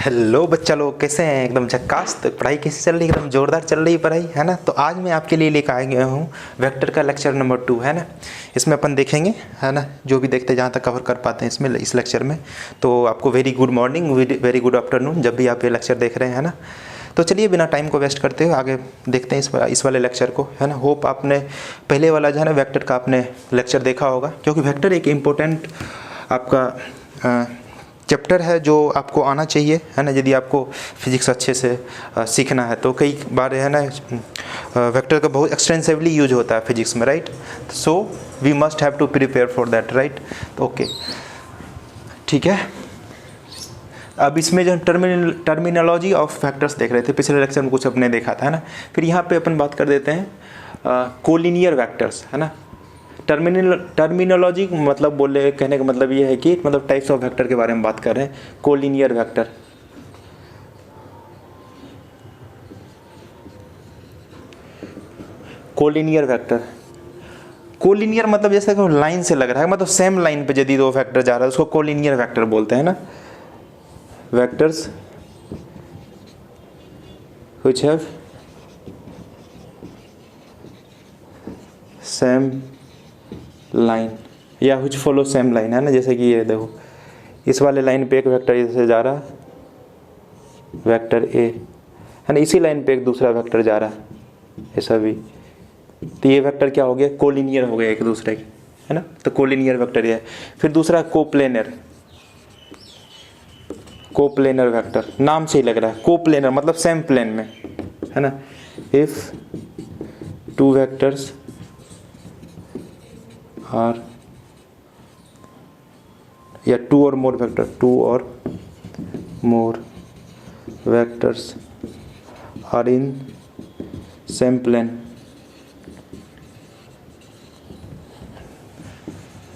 Hello बच्चा लोग, कैसे हैं? एकदम झक्कास। तो पढ़ाई कैसी चल रही है? एकदम जोरदार चल रही है पढ़ाई, है ना? तो आज मैं आपके लिए लेकर आ गया हूँ वेक्टर का लेक्चर नंबर 2, है ना? इसमें अपन देखेंगे, है ना, जो भी देखते जहाँ तक कवर कर पाते हैं इसमें, इस लेक्चर में। तो आपको very good morning, very good afternoon, जब भी आप ये लेक्चर देख रहे हैं, है ना? तो चलिए बिना टाइम को वेस्ट करते हुए आगे देखते हैं इस वाले लेक्चर को, है ना? होप आपने पहले वाला जो है ना वेक्टर का आपने लेक्चर देखा होगा, क्योंकि वेक्टर एक इम्पोर्टेंट आपका चैप्टर है जो आपको आना चाहिए, है ना? यदि आपको फिजिक्स अच्छे से सीखना है तो कई बार है ना वेक्टर का बहुत एक्सटेंसिवली यूज होता है फिजिक्स में, right? So we must have to prepare for that, right? तो ओके, ठीक है। अब इसमें जो टर्मिनोलॉजी ऑफ फैक्टर्स देख रहे थे, पिछले लेक्चर में कुछ अपने देखा था, है ना? फिर यहाँ पे अपन बात कर देते हैं कोलिनियर वेक्टर्स, है ना? टर्मिनोलॉजी मतलब बोले, कहने का मतलब ये है कि मतलब टाइप्स ऑफ वेक्टर के बारे में बात कर रहे हैं। Collinear vector, collinear vector, collinear मतलब जैसे कि लाइन से लग रहा है, मतलब सेम लाइन पे यदि दो वेक्टर जा रहा है उसको कोलिनियर वेक्टर बोलते हैं ना। Vectors which have same line या व्हिच फॉलो सेम लाइन, है ना? जैसे कि ये देखो, इस वाले लाइन पे एक वेक्टर इधर जा रहा है, वेक्टर ए, है ना? इसी लाइन पे एक दूसरा वेक्टर जा रहा है, ऐसा भी। तो ये वेक्टर क्या हो गया? कोलिनियर हो गया एक दूसरे के, है ना? तो कोलिनियर वेक्टर ये है। फिर दूसरा कोप्लेनर, कोप्लेनर वेक्टर, नाम से ही लग रहा है कोप्लेनर मतलब सेम प्लेन में, है ना? इफ टू वेक्टर्स आर या टू और more vectors are in same plane,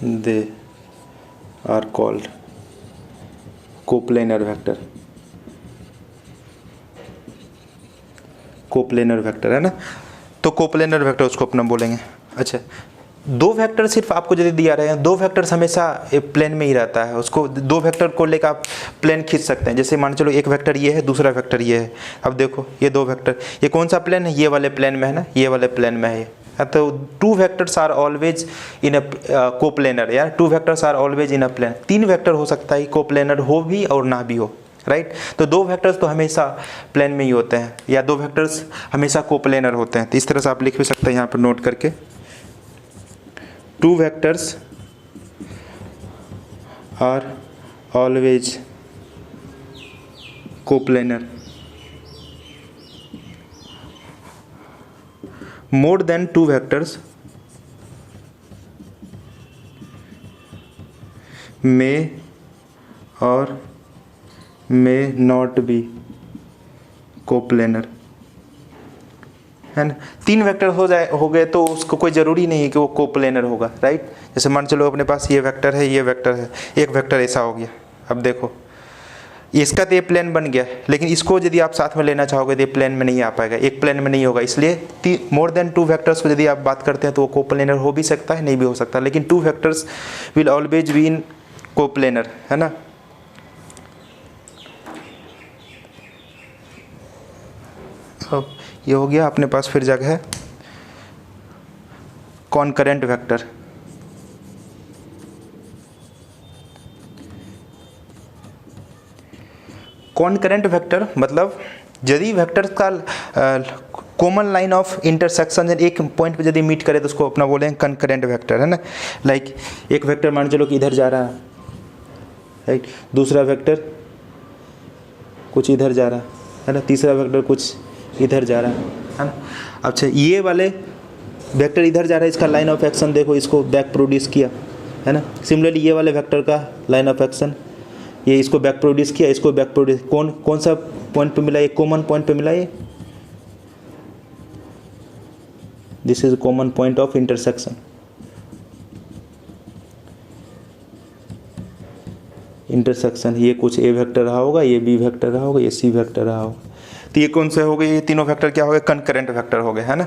they are called coplanar vector. Coplanar vector, है ना? तो कोप्लेनर वेक्टर उसको अपना बोलेंगे। अच्छा, दो वेक्टर सिर्फ आपको यदि दिया रहे हैं, दो वेक्टर्स हमेशा एक प्लेन में ही रहता है, उसको दो वेक्टर को लेकर आप प्लेन खींच सकते हैं। जैसे मान चलो एक वेक्टर ये है, दूसरा वेक्टर ये है। अब देखो ये दो वेक्टर, ये कौन सा प्लेन है? ये वाले प्लेन में, है ना? ये वाले प्लेन में है। तो two vectors are always in a coplanar, या two vectors are always in a plane. तीन वेक्टर हो सकता है कोप्लेनर हो भी और ना भी हो, राइट? तो दो वेक्टर्स तो हमेशा प्लेन में ही होते हैं, या दो वेक्टर्स हमेशा कोप्लेनर होते हैं। तो इस तरह से आप लिख भी सकते हैं यहाँ पर नोट करके, two vectors are always coplanar more than two vectors may or may not be coplanar, है ना? तीन वेक्टर हो गए तो उसको कोई ज़रूरी नहीं है कि वो कोप्लेनर होगा, राइट? जैसे मान चलो अपने पास ये वेक्टर है, ये वेक्टर है, एक वेक्टर ऐसा हो गया। अब देखो इसका तो ये प्लेन बन गया, लेकिन इसको यदि आप साथ में लेना चाहोगे तो ये प्लेन में नहीं आ पाएगा, एक प्लेन में नहीं होगा। इसलिए मोर देन टू वेक्टर्स को यदि आप बात करते हैं तो वो कोप्लेनर हो भी सकता है, नहीं भी हो सकता, लेकिन two vectors will always be in coplanar, है ना? अब ये हो गया अपने पास। फिर जगह है कॉनकरेंट वेक्टर, कॉनकरेंट वेक्टर मतलब यदि वेक्टर का कॉमन लाइन ऑफ इंटरसेक्शन एक पॉइंट पे यदि मीट करे तो उसको अपना बोलेंगे कॉनकरेंट वेक्टर, है ना? लाइक एक वेक्टर मान चलो कि इधर जा रहा है, राइट? दूसरा वेक्टर कुछ इधर जा रहा है ना? तीसरा वेक्टर कुछ इधर जा रहा है ना? अच्छा, ये वाले वेक्टर इधर जा रहा है, इसका लाइन ऑफ एक्शन देखो, इसको बैक प्रोड्यूस किया, है ना? सिमिलरली ये वाले वेक्टर का लाइन ऑफ एक्शन, ये इसको बैक प्रोड्यूस किया, इसको बैक प्रोड्यूस, कौन सा पॉइंट पे मिला? ये कॉमन पॉइंट पे मिला, ये this is common point of intersection. ये कुछ ए वेक्टर रहा होगा, ये बी वेक्टर रहा होगा, ये सी वेक्टर रहा होगा। तो ये कौन से हो गए? ये तीनों वेक्टर क्या हो गए? कनकरेंट वेक्टर हो गए, है ना?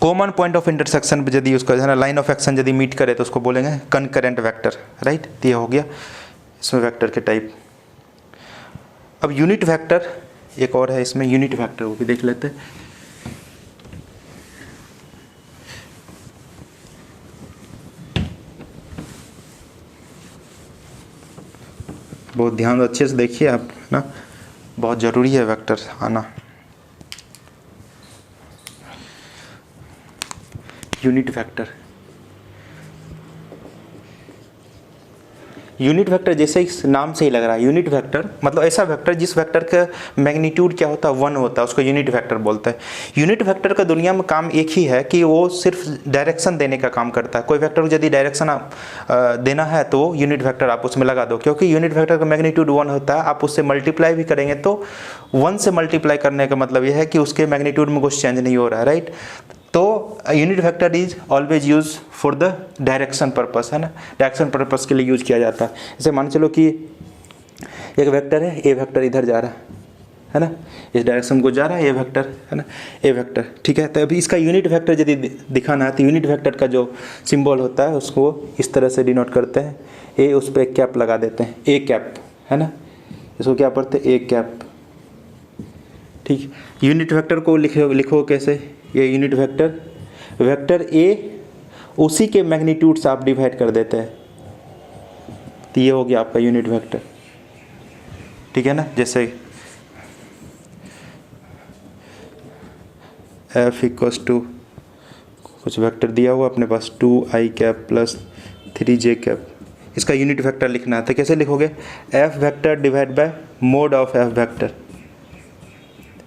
कॉमन पॉइंट ऑफ इंटरसेक्शन यदि उसका है ना लाइन ऑफ एक्शन यदि मीट करे तो उसको बोलेंगे कनकरेंट वेक्टर, राइट? तो ये हो गया इसमें वेक्टर के टाइप। अब यूनिट वेक्टर एक और है इसमें, यूनिट वेक्टर वो भी देख लेते हैं। बहुत ध्यान अच्छे से देखिए आप ना, बहुत ज़रूरी है वेक्टर आना। यूनिट वेक्टर, यूनिट वेक्टर जैसे इस नाम से ही लग रहा है, यूनिट वेक्टर मतलब ऐसा वेक्टर जिस वेक्टर का मैग्नीट्यूड क्या होता है 1 होता है, उसको यूनिट वेक्टर बोलते हैं। यूनिट वेक्टर का दुनिया में काम एक ही है कि वो सिर्फ डायरेक्शन देने का काम करता है। कोई वेक्टर को यदि डायरेक्शन आप देना है तो यूनिट वेक्टर आप उसमें लगा दो, क्योंकि यूनिट वेक्टर का मैग्नीट्यूड 1 होता है। आप उससे मल्टीप्लाई भी करेंगे तो 1 से मल्टीप्लाई करने का मतलब यह है कि उसके मैग्नीट्यूड में कुछ चेंज नहीं हो रहा है, राइट। तो unit vector is always use for the direction purpose, है ना, डायरेक्शन पर्पस के लिए यूज किया जाता है। जैसे मान चलो कि एक वेक्टर है, ए वेक्टर इधर जा रहा है ना, इस डायरेक्शन को जा रहा है, ए वेक्टर है ना, ए वेक्टर, ठीक है। तो अभी इसका यूनिट वेक्टर यदि दिखाना है तो यूनिट वेक्टर का जो सिंबल होता है उसको इस तरह से डिनोट करते हैं, ए उस पर एक कैप लगा देते हैं, ए कैप, है ना, इसको क्या पढ़ते हैं, ए कैप, ठीक। यूनिट वेक्टर को लिखो कैसे, ये यूनिट वेक्टर, वेक्टर ए उसी के मैग्नीट्यूड से आप डिवाइड कर देते हैं, तो ये हो गया आपका यूनिट वेक्टर, ठीक है ना। जैसे एफ इक्वल्स टू कुछ वेक्टर दिया हुआ अपने पास 2i cap plus 3j cap, इसका यूनिट वेक्टर लिखना है तो कैसे लिखोगे, F vector divide by mode of F vector,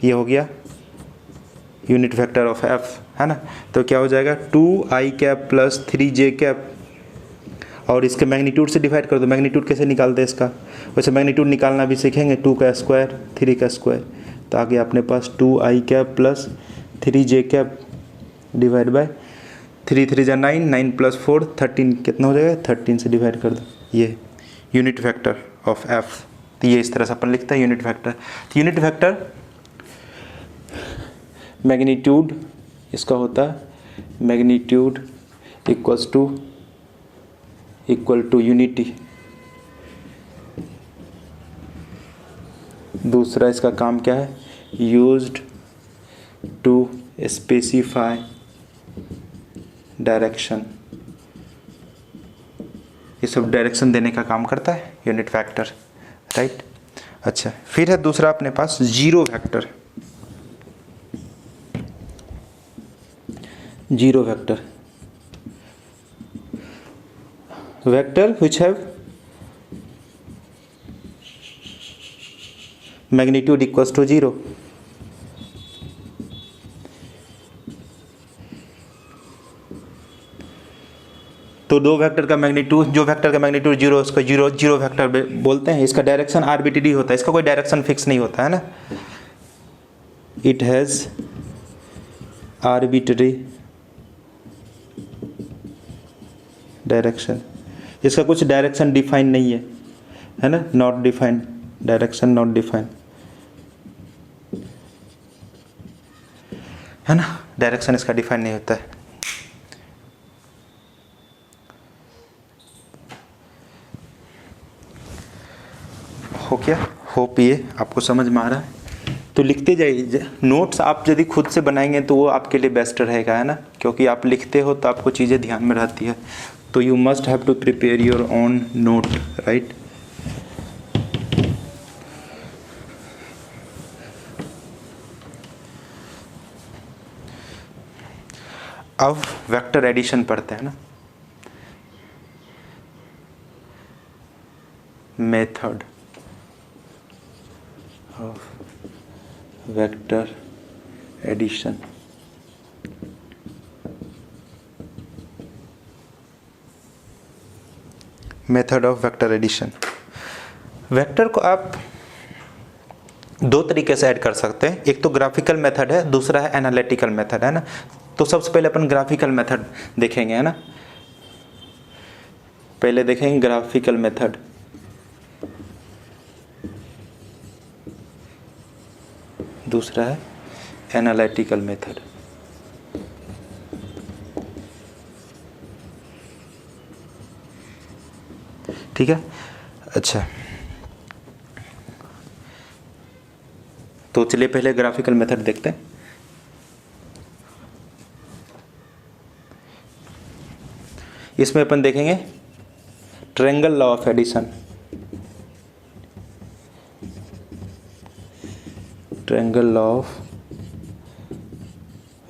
ये हो गया यूनिट वेक्टर ऑफ एफ, है ना। तो क्या हो जाएगा 2i cap plus 3j cap, और इसके मैग्नीट्यूड से डिवाइड कर दो। मैग्नीट्यूड कैसे निकालते हैं इसका, वैसे मैग्नीट्यूड निकालना भी सीखेंगे, 2 का स्क्वायर 3 का स्क्वायर, तो आगे अपने पास 2i cap plus 3j cap divide by 3 3 जा 9, 9 प्लस 4 13, कितना हो जाएगा 13 से डिवाइड कर दो, ये यूनिट वेक्टर ऑफ एफ। तो ये इस तरह से अपन लिखते हैं यूनिट वेक्टर। तो यूनिट वेक्टर मैग्नीट्यूड इसका होता है मैग्नीट्यूड इक्वल टू यूनिटी। दूसरा इसका काम क्या है, यूज्ड टू स्पेसिफाई डायरेक्शन, ये सब डायरेक्शन देने का काम करता है यूनिट वेक्टर, राइट। अच्छा, फिर है दूसरा अपने पास zero vector. Zero vector, vector which have magnitude equals to 0। तो दो वेक्टर का मैग्नीट्यूड, जो वेक्टर का मैग्नीट्यूड 0 उसको जीरो वेक्टर बोलते हैं। इसका डायरेक्शन आर्बिट्ररी होता है, इसका कोई डायरेक्शन फिक्स नहीं होता है ना, इट हैज़ आर्बिट्ररी डायरेक्शन, इसका कुछ डायरेक्शन डिफाइन नहीं है ना, not defined, direction not defined, है ना, डायरेक्शन इसका डिफाइन नहीं होता है। हो गया, होप ये आपको समझ में आ रहा है। तो लिखते जाइए, नोट्स आप यदि खुद से बनाएंगे तो वो आपके लिए बेस्ट रहेगा, है ना, क्योंकि आप लिखते हो तो आपको चीज़ें ध्यान में रहती है। तो you must have to prepare your own note, right. अब वेक्टर एडिशन पढ़ते हैं ना, method of vector addition. Method of vector addition, vector को आप दो तरीके से ऐड कर सकते हैं, एक तो ग्राफिकल मेथड है, दूसरा है एनालिटिकल मेथड, है ना। तो सबसे पहले अपन ग्राफिकल मेथड देखेंगे, है ना, पहले देखेंगे ग्राफिकल मेथड। दूसरा है एनालिटिकल मेथड। ठीक है, अच्छा, तो चलिए पहले ग्राफिकल मेथड देखते हैं। इसमें अपन देखेंगे triangle law of addition, triangle law of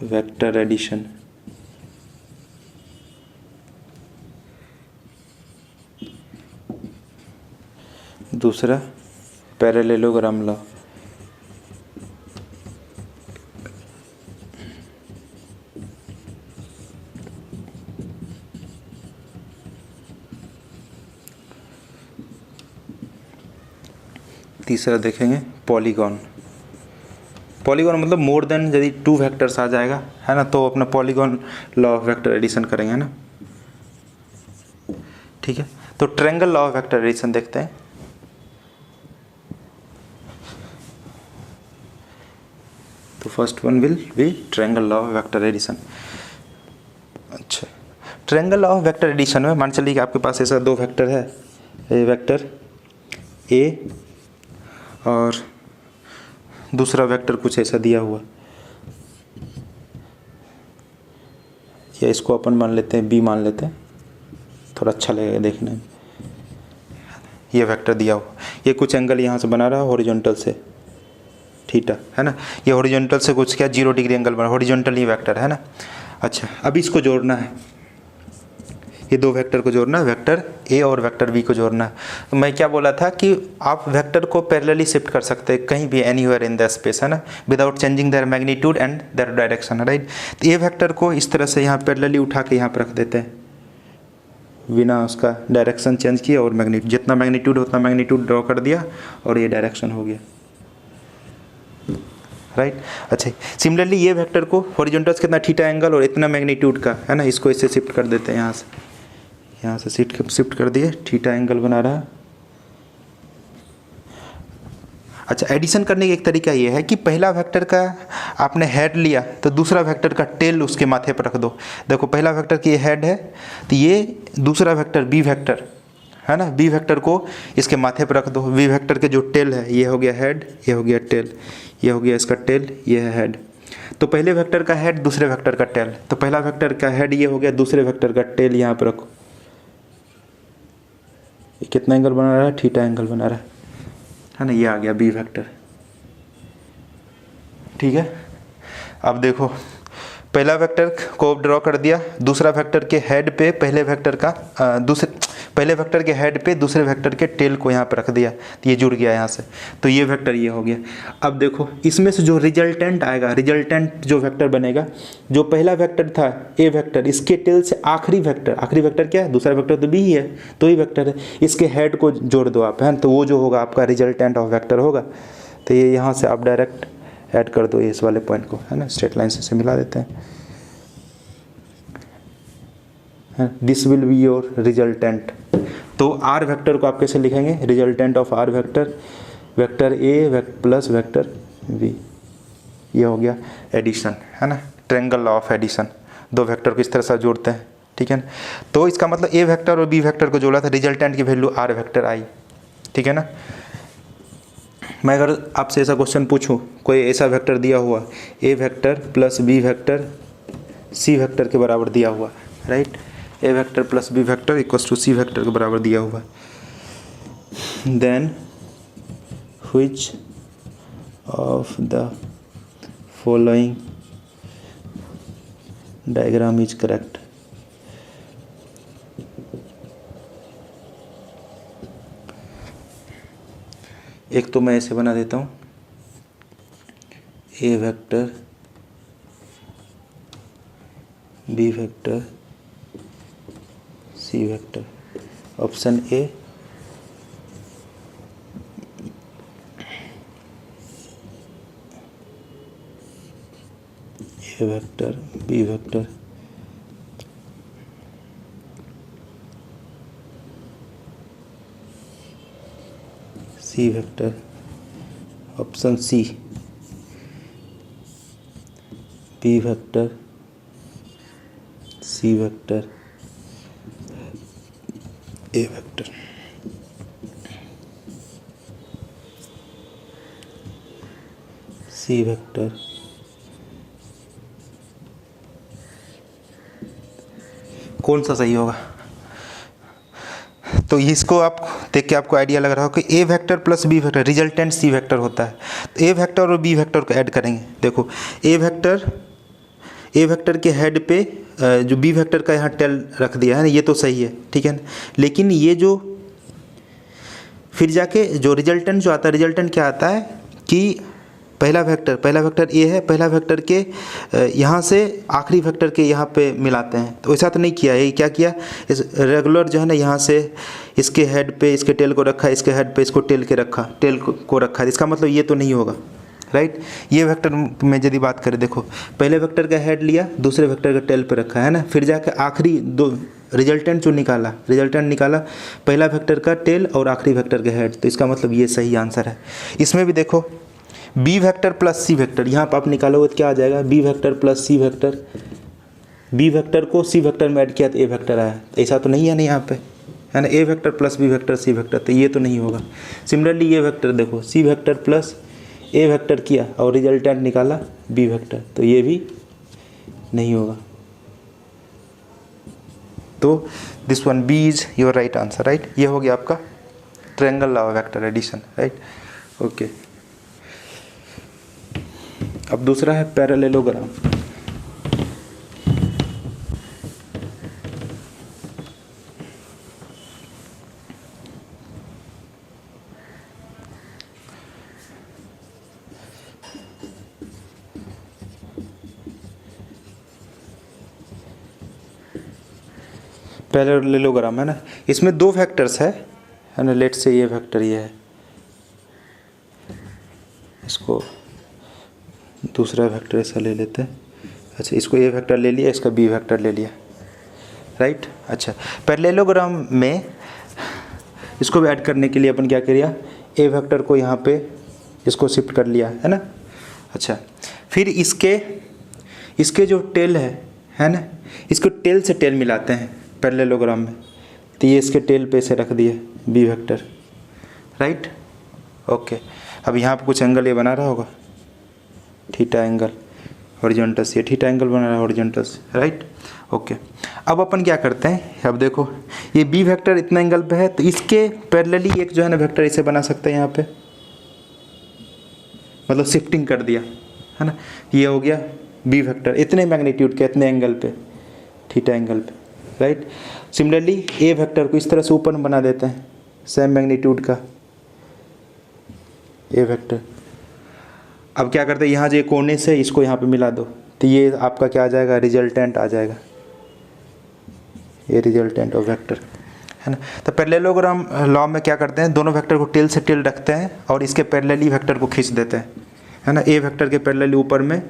vector addition. दूसरा पैरेललोग्राम लॉ। तीसरा देखेंगे पॉलीगॉन। पॉलीगॉन मतलब मोर देन यदि 2 वेक्टर्स आ जाएगा, है ना, तो अपना polygon law of vector addition करेंगे, है ना। ठीक है, तो triangle law of vector addition देखते हैं। तो first one will be triangle law of vector addition. अच्छा, triangle law of vector addition में मान चलिए कि आपके पास ऐसा 2 वेक्टर है, ये वेक्टर ए और दूसरा वेक्टर कुछ ऐसा दिया हुआ, या इसको अपन मान लेते हैं बी मान लेते हैं, थोड़ा अच्छा लगेगा देखने में। ये वेक्टर दिया हुआ, ये कुछ एंगल यहाँ से बना रहा है हॉरिजॉन्टल से, थीटा, है ना। ये हॉरिजॉन्टल से कुछ क्या 0 डिग्री एंगल बना, हॉरिजॉन्टल ये वेक्टर है ना। अच्छा, अब इसको जोड़ना है, ये 2 वेक्टर को जोड़ना है, वेक्टर ए और वेक्टर बी को जोड़ना है। तो मैं क्या बोला था कि आप वेक्टर को पैरेलली शिफ्ट कर सकते हैं कहीं भी, एनीवेयर इन द स्पेस, है ना, without changing their magnitude and their direction, right. तो ये वेक्टर को इस तरह से यहाँ पैरेलली उठा के यहाँ पर रख देते हैं बिना उसका डायरेक्शन चेंज किया, और मैग्नीट्यूड जितना मैग्नीट्यूड उतना मैग्नीट्यूड ड्रॉ कर दिया और ये डायरेक्शन हो गया, राइट। अच्छा, सिमिलरली ये वेक्टर को हॉरिजॉन्टल से कितना थीटा एंगल और इतना मैग्नीट्यूड का, है ना, इसको इससे शिफ्ट कर देते हैं, यहाँ से शिफ्ट कर दिए, थीटा एंगल बना रहा। अच्छा, एडिशन करने का एक तरीका ये है कि पहला वेक्टर का आपने हेड लिया तो दूसरा वेक्टर का टेल उसके माथे पर रख दो। देखो पहला वेक्टर की ये हेड है, तो ये दूसरा वेक्टर बी वेक्टर, है ना, बी वेक्टर को इसके माथे पर रख दो। बी वेक्टर के जो टेल है, ये हो गया हेड, ये हो गया टेल, ये हो गया इसका टेल, ये है हेड। तो पहले वेक्टर का हेड, दूसरे वेक्टर का टेल, तो पहला वेक्टर का हेड ये हो गया, दूसरे वेक्टर का टेल यहाँ पर रखो। ये कितना एंगल बना रहा है, थीटा एंगल बना रहा है ना, ये आ गया बी वेक्टर। ठीक है, अब देखो पहला वेक्टर को ड्रॉ कर दिया, दूसरा वेक्टर के हेड पे पहले वेक्टर का पहले वेक्टर के हेड पे दूसरे वेक्टर के टेल को यहाँ पर रख दिया, तो ये जुड़ गया यहाँ से, तो ये वेक्टर ये हो गया। अब देखो इसमें से जो रिजल्टेंट आएगा, रिजल्टेंट जो वेक्टर बनेगा, जो पहला वेक्टर था ए वेक्टर, इसके टेल से आखिरी वेक्टर क्या है, दूसरा वेक्टर तो बी ही है, तो ही वेक्टर है, इसके हेड को जोड़ दो आप, है, तो वो जो होगा आपका रिजल्टेंट ऑफ वेक्टर होगा। तो ये यहाँ से आप डायरेक्ट ऐड कर दो इस वाले पॉइंट को, है ना, स्ट्रेट लाइन से मिला देते हैं। This will be your resultant. तो आर वेक्टर को आप कैसे लिखेंगे, resultant of R vector, vector A plus vector B, ये हो गया एडिशन, है ना, triangle law of addition. 2 vector को इस तरह से जोड़ते हैं, ठीक है ना। तो इसका मतलब ए वेक्टर और बी वेक्टर को जोड़ा था, रिजल्टेंट की वैल्यू आर वेक्टर आई, ठीक है ना। मैं अगर आपसे ऐसा क्वेश्चन पूछूं, कोई ऐसा वेक्टर दिया हुआ A vector plus B vector C vector के बराबर दिया हुआ, right, A vector plus B vector equals to C vector के बराबर दिया हुआ, then which of the following diagram is correct. एक तो मैं ऐसे बना देता हूँ, A vector B vector C vector, option A vector B vector C vector, option C B vector C vector A vector. C vector, कौन सा सही होगा? तो इसको आप देख के आपको आइडिया लग रहा हो कि A vector plus B vector resultant C vector होता है। तो ए वेक्टर और बी वेक्टर को ऐड करेंगे। देखो ए वेक्टर के हेड पे जो बी वेक्टर का यहाँ टेल रख दिया है ना, ये तो सही है, ठीक है ना। लेकिन ये जो फिर जाके जो रिजल्टेंट जो आता है, रिजल्टेंट क्या आता है कि पहला वेक्टर ए है, पहला वेक्टर के यहाँ से आखिरी वेक्टर के यहाँ पे मिलाते हैं। तो ऐसा तो नहीं किया है, क्या किया, इस रेगुलर जो है ना यहाँ से इसके हेड पे इसके टेल को रखा, इसके हेड पे इसको टेल को रखा है। इसका मतलब ये तो नहीं होगा, राइट। ये वेक्टर में यदि बात करें, देखो पहले वेक्टर का हेड लिया, दूसरे वेक्टर का टेल पे रखा है ना, फिर जाकर आखिरी दो रिजल्टेंट जो निकाला, पहला वेक्टर का टेल और आखिरी वेक्टर का हेड। तो इसका मतलब ये सही आंसर है। इसमें भी देखो B vector plus C vector, यहाँ पर आप निकालोगे तो क्या आ जाएगा, B vector plus C vector, B vector को सी वेक्टर में ऐड किया तो ए वेक्टर आया। तो ऐसा तो नहीं है ना यहाँ पे, है ना, A vector plus B vector C vector, तो ये तो नहीं होगा। सिमिलरली ये वेक्टर देखो, C vector plus A vector किया और रिजल्टेंट निकाला बी वेक्टर, तो ये भी नहीं होगा। तो this one B is your right answer, right. ये हो गया आपका triangle law vector addition, right, okay. अब दूसरा है पैरेललोग्राम। पैरेललोग्राम है ना, इसमें दो फैक्टर्स है ना। लेट्स से ये फैक्टर ये है, इसको दूसरा वेक्टर ऐसा ले लेते हैं। अच्छा, इसको ए वेक्टर ले लिया, इसका बी वेक्टर ले लिया, राइट। अच्छा, पैरेललोग्राम में इसको भी ऐड करने के लिए अपन क्या किया, ए वेक्टर को यहाँ पे इसको शिफ्ट कर लिया, है ना। अच्छा, फिर इसके जो टेल है ना, इसको टेल से टेल मिलाते हैं पैरेललोग्राम में। तो ये इसके टेल पे से रख दिए बी वेक्टर, राइट, ओके। अब यहाँ पे कुछ एंगल ये बना रहा होगा, थीटा एंगल हॉरिजॉन्टल, ये थीटा एंगल बना रहा है हॉरिजॉन्टल, राइट, ओके। अब अपन क्या करते हैं, अब देखो ये बी वेक्टर इतना एंगल पे है, तो इसके पैरेलली एक जो है ना वेक्टर इसे बना सकते हैं यहाँ पे, मतलब शिफ्टिंग कर दिया, है ना। ये हो गया बी वेक्टर इतने मैग्नीट्यूड के, इतने एंगल पे, थीटा एंगल पे, राइट। सिमिलरली ए वेक्टर को इस तरह से ऊपर बना देते हैं, सेम मैग्नीट्यूड का ए वेक्टर। अब क्या करते हैं, यहाँ जो कोने से इसको यहाँ पे मिला दो, तो ये आपका क्या आ जाएगा, रिजल्टेंट आ जाएगा, ये रिजल्टेंट ऑफ वेक्टर, है ना। तो पैरेललोग्राम लॉ में क्या करते हैं, दोनों वेक्टर को टेल से टेल रखते हैं और इसके पैरेलली वेक्टर को खींच देते हैं, है ना। ए वेक्टर के पैरेलली ऊपर में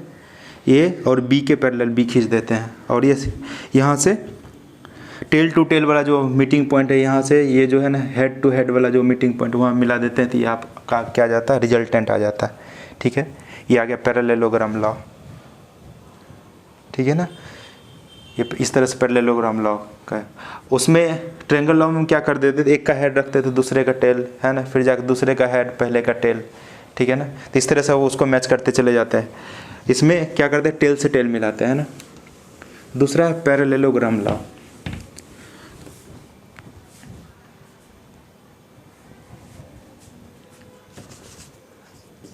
ए और बी के पैरेलल बी खींच देते हैं, और ये यहाँ से टेल टू टेल वाला जो मीटिंग पॉइंट है, यहाँ से ये जो है ना हेड टू हेड वाला जो मीटिंग पॉइंट वहाँ मिला देते हैं, तो ये आपका क्या आ जाता है, रिजल्टेंट आ जाता है, ठीक है। ये आ गया पैरेललोग्राम लॉ, ठीक है ना। ये इस तरह से पैरेललोग्राम लॉ का है। उसमें ट्रायंगल लॉ में क्या कर देते थे, एक का हेड रखते थे दूसरे का टेल, है ना, फिर जाकर दूसरे का हेड पहले का टेल, ठीक है ना। तो इस तरह से वो उसको मैच करते चले जाते हैं। इसमें क्या करते हैं, टेल से टेल मिलाते हैं ना। दूसरा है पैरेललोग्राम लॉ।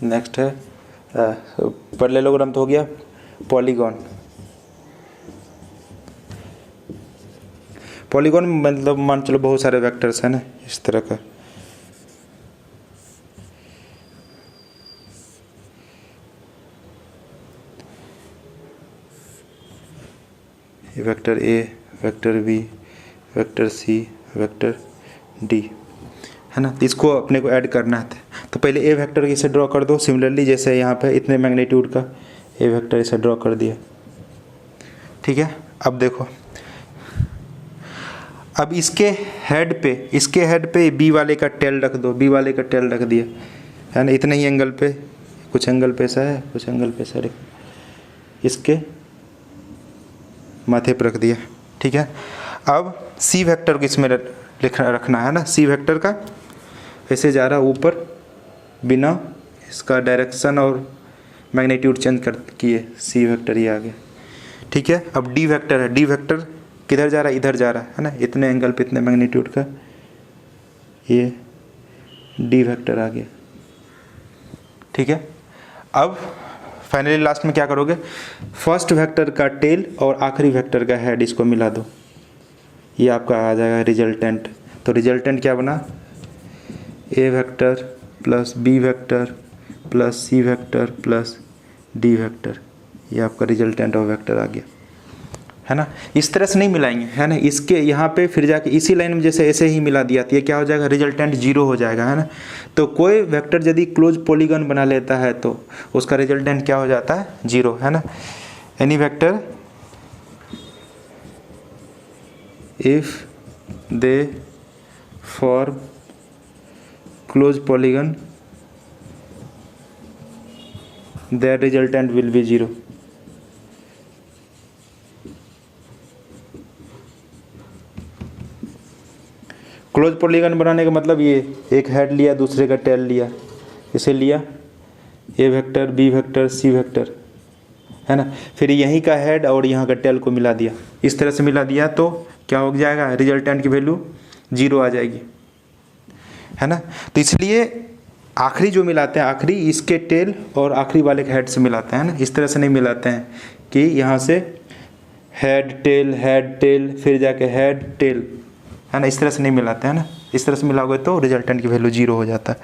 नेक्स्ट है पैरेललोग्राम तो हो गया, पॉलीगॉन। पॉलीगॉन मतलब मान चलो बहुत सारे वेक्टर्स हैं ना इस तरह का, ये vector A, vector B, vector C, vector D, है ना। तो इसको अपने को ऐड करना है, तो पहले ए वेक्टर इसे ड्रॉ कर दो। सिमिलरली जैसे यहाँ पे इतने मैग्नीट्यूड का ए वेक्टर इसे ड्रॉ कर दिया, ठीक है। अब देखो, अब इसके हेड पे बी वाले का टेल रख दो, बी वाले का टेल रख दिया, है ना, इतने ही एंगल पे, कुछ एंगल पे ऐसा है, कुछ एंगल पे ऐसा, इसके माथे पर रख दिया, ठीक है। अब सी वेक्टर को इसमें रखना है ना, सी वेक्टर का ऐसे जा रहा ऊपर, बिना इसका डायरेक्शन और मैग्नीट्यूड चेंज कर किए, सी वेक्टर ये आ गया। ठीक है, अब डी वेक्टर है, डी वेक्टर किधर जा रहा है, इधर जा रहा है ना, इतने एंगल पे इतने मैग्नीट्यूड का, ये डी वेक्टर आ गया। ठीक है, अब फाइनली लास्ट में क्या करोगे, फर्स्ट वेक्टर का टेल और आखिरी वेक्टर का हेड इसको मिला दो, ये आपका आ जाएगा रिजल्टेंट। तो रिजल्टेंट क्या बना, A vector plus B vector plus C vector plus D vector, ये आपका रिजल्टेंट ऑफ वेक्टर आ गया, है ना। इस तरह से नहीं मिलाएंगे, है ना, इसके यहाँ पे फिर जाके इसी लाइन में जैसे ऐसे ही मिला दिया तो ये क्या हो जाएगा, रिजल्टेंट जीरो हो जाएगा, है ना। तो कोई वेक्टर यदि क्लोज पॉलीगन बना लेता है तो उसका रिजल्टेंट क्या हो जाता है, जीरो, है ना। Any vector if they form close polygon their resultant will be zero। Close polygon बनाने का मतलब ये एक हेड लिया दूसरे का टेल लिया, इसे लिया A vector B vector C vector, है ना, फिर यहीं का हेड और यहाँ का टेल को मिला दिया, इस तरह से मिला दिया तो क्या हो जाएगा, रिजल्टेंट की वैल्यू जीरो आ जाएगी, है ना। तो इसलिए आखिरी जो मिलाते हैं, आखिरी इसके टेल और आखिरी वाले के हेड से मिलाते हैं ना, इस तरह से नहीं मिलाते हैं कि यहाँ से हेड टेल फिर जाके हेड टेल, है ना, इस तरह से नहीं मिलाते हैं ना। इस तरह से मिलाओगे तो रिजल्टेंट की वैल्यू जीरो हो जाता है,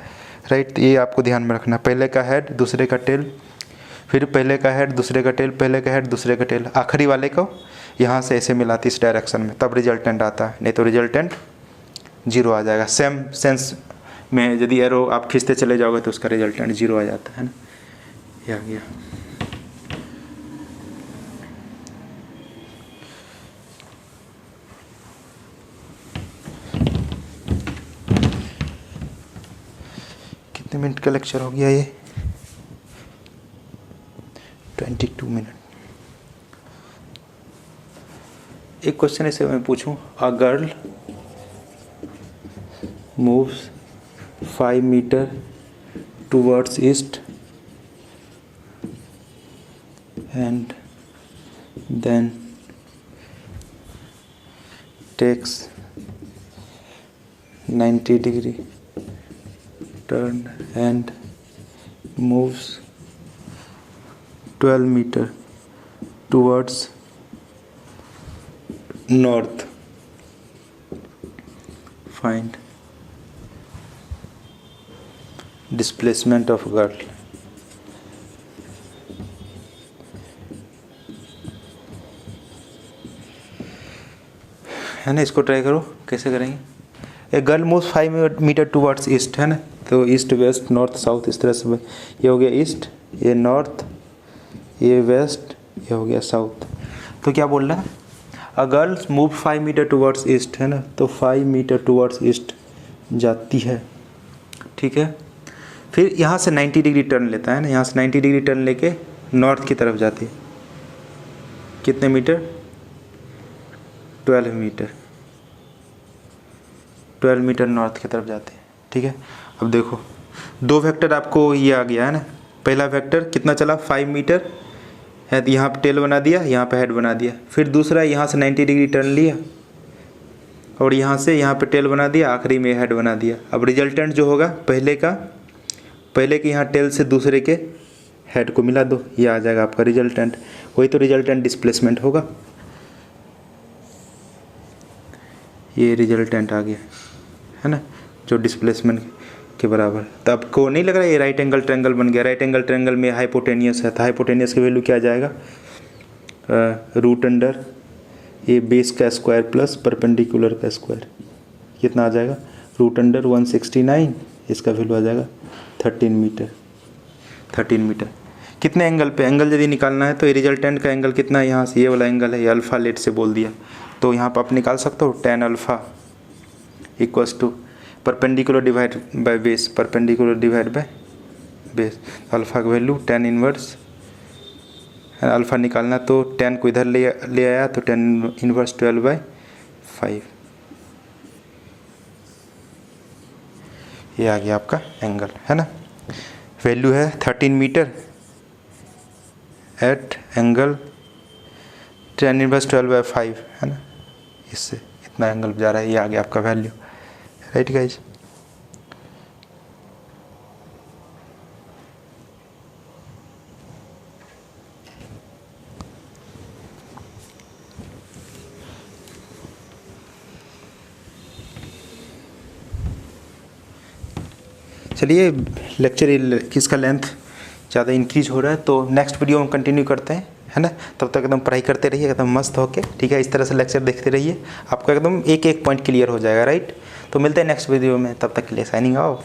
राइट। तो ये आपको ध्यान में रखना, पहले का हेड दूसरे का टेल, फिर पहले का हेड दूसरे का टेल, पहले का हेड दूसरे का टेल, आखिरी वाले को यहाँ से ऐसे मिलाती इस डायरेक्शन में, तब रिजल्टेंट आता है, नहीं तो रिजल्टेंट जीरो आ जाएगा। सेम सेंस में यदि एरो आप खींचते चले जाओगे तो उसका रिजल्टेंट जीरो आ जाता है ना, ये आ गया। कितने मिनट का लेक्चर हो गया ये, 22 मिनट। एक क्वेश्चन ऐसे मैं पूछूं, a girl moves 5 meter towards east and then takes 90-degree turn and moves 12 meter towards north. Find displacement of girl. है ना, इसको ट्राई करो, कैसे करेंगे। A girl moves 5 metre towards east, है ना, तो ईस्ट वेस्ट नॉर्थ साउथ इस तरह से, ये हो गया ईस्ट, ये नॉर्थ, ये वेस्ट, ये हो गया साउथ। तो क्या बोल रहा है, a girl move 5 metre towards east, है ना, तो 5 मीटर टूवर्ड्स ईस्ट जाती है, ठीक है। फिर यहाँ से 90 डिग्री टर्न लेता है ना, यहाँ से 90 डिग्री टर्न लेके नॉर्थ की तरफ जाती है, कितने मीटर, 12 मीटर, 12 मीटर नॉर्थ की तरफ जाते हैं, ठीक है। अब देखो दो वेक्टर आपको ये आ गया है ना, पहला वेक्टर कितना चला 5 मीटर है, तो यहाँ पे टेल बना दिया, यहाँ पे हेड बना दिया। फिर दूसरा यहाँ से 90 डिग्री टर्न लिया और यहाँ से यहाँ पे टेल बना दिया, आखिरी में हेड बना दिया। अब रिजल्टेंट जो होगा पहले के यहाँ टेल से दूसरे के हेड को मिला दो, ये आ जाएगा आपका रिजल्टेंट। वही तो रिजल्टेंट डिस्प्लेसमेंट होगा, ये रिजल्टेंट आ गया है ना, जो डिस्प्लेसमेंट के बराबर। तो आपको नहीं लग रहा ये राइट एंगल ट्रायंगल बन गया। राइट एंगल ट्रायंगल में हाइपोटेनियस है, तो हाइपोटेनियस की वैल्यू क्या आ जाएगा, रूट अंडर ये बेस का स्क्वायर प्लस परपेंडिकुलर का स्क्वायर, कितना आ जाएगा, रूट अंडर 169, इसका वैल्यू आ जाएगा 13 मीटर। 13 मीटर कितने एंगल पे, एंगल यदि निकालना है तो ये रिजल्टेंट का एंगल कितना है, यहाँ से ये वाला एंगल है, ये अल्फ़ा लेट से बोल दिया, तो यहाँ पर आप निकाल सकते हो tan alpha equals to perpendicular divide by base, perpendicular divide by base. Alpha का वैल्यू tan इनवर्स, अल्फ़ा निकालना तो tan को इधर ले आया तो tan इनवर्स 12/5, ये आ गया आपका एंगल, है ना। वैल्यू है 13 metre, at angle tan inverse 12/5 है ना, इससे इतना एंगल जा रहा है, ये आ गया आपका वैल्यू, राइट गाइज। चलिए लेक्चर इसका लेंथ ज़्यादा इंक्रीज हो रहा है, तो नेक्स्ट वीडियो में कंटिन्यू करते हैं, है ना। तब तक एकदम पढ़ाई करते रहिए एकदम मस्त होके, ठीक है। इस तरह से लेक्चर देखते रहिए, आपका एकदम एक एक पॉइंट क्लियर हो जाएगा, राइट। तो मिलते हैं नेक्स्ट वीडियो में, तब तक के लिए साइनिंग ऑफ।